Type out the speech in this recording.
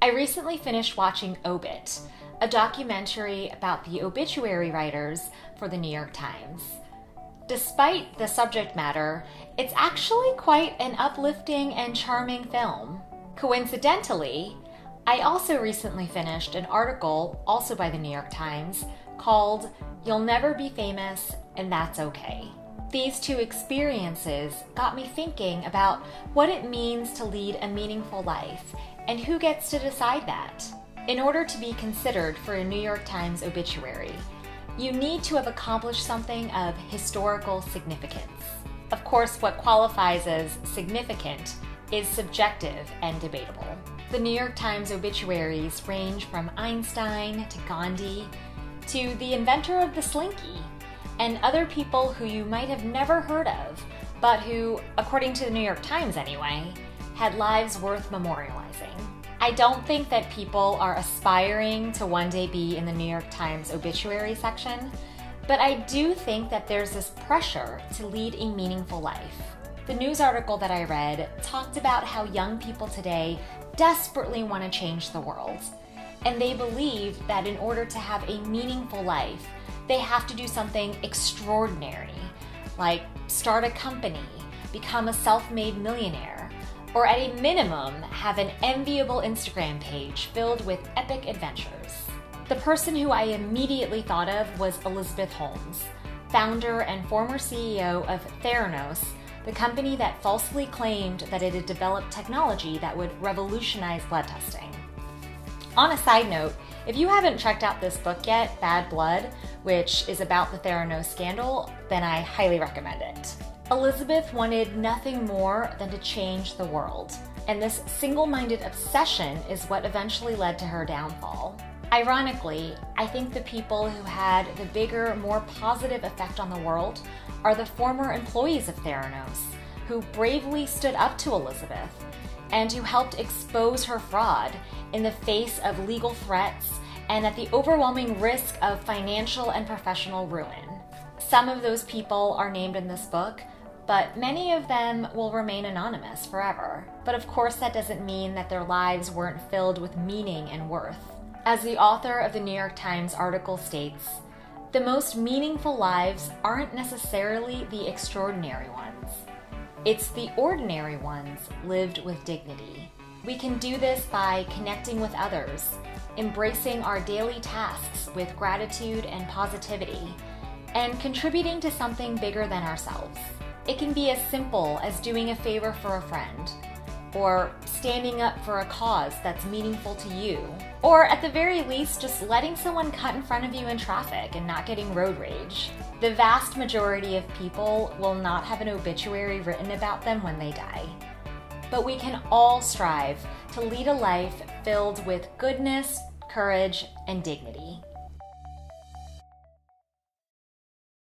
I recently finished watching Obit, a documentary about the obituary writers for the New York Times. Despite the subject matter, it's actually quite an uplifting and charming film. Coincidentally, I also recently finished an article, also by the New York Times, called "You'll Never Be Famous, and That's Okay." These two experiences got me thinking about what it means to lead a meaningful life and who gets to decide that. In order to be considered for a New York Times obituary, you need to have accomplished something of historical significance. Of course, what qualifies as significant is subjective and debatable. The New York Times obituaries range from Einstein to Gandhi to the inventor of the Slinky and other people who you might have never heard of, but who, according to the New York Times anyway, had lives worth memorializing. I don't think that people are aspiring to one day be in the New York Times obituary section, but I do think that there's this pressure to lead a meaningful life. The news article that I read talked about how young people today desperately want to change the world, and they believe that in order to have a meaningful life, they have to do something extraordinary, like start a company, become a self-made millionaire, or at a minimum, have an enviable Instagram page filled with epic adventures. The person who I immediately thought of was Elizabeth Holmes, founder and former CEO of Theranos, the company that falsely claimed that it had developed technology that would revolutionize blood testing. On a side note, if you haven't checked out this book yet, Bad Blood, which is about the Theranos scandal, then I highly recommend it. Elizabeth wanted nothing more than to change the world, and this single-minded obsession is what eventually led to her downfall. Ironically, I think the people who had the bigger, more positive effect on the world are the former employees of Theranos, who bravely stood up to Elizabeth and who helped expose her fraud in the face of legal threats and at the overwhelming risk of financial and professional ruin. Some of those people are named in this book, but many of them will remain anonymous forever. But of course, that doesn't mean that their lives weren't filled with meaning and worth. As the author of the New York Times article states, the most meaningful lives aren't necessarily the extraordinary ones. It's the ordinary ones lived with dignity. We can do this by connecting with others, embracing our daily tasks with gratitude and positivity, and contributing to something bigger than ourselves. It can be as simple as doing a favor for a friend, or standing up for a cause that's meaningful to you, or at the very least, just letting someone cut in front of you in traffic and not getting road rage. The vast majority of people will not have an obituary written about them when they die. But we can all strive to lead a life filled with goodness, courage, and dignity.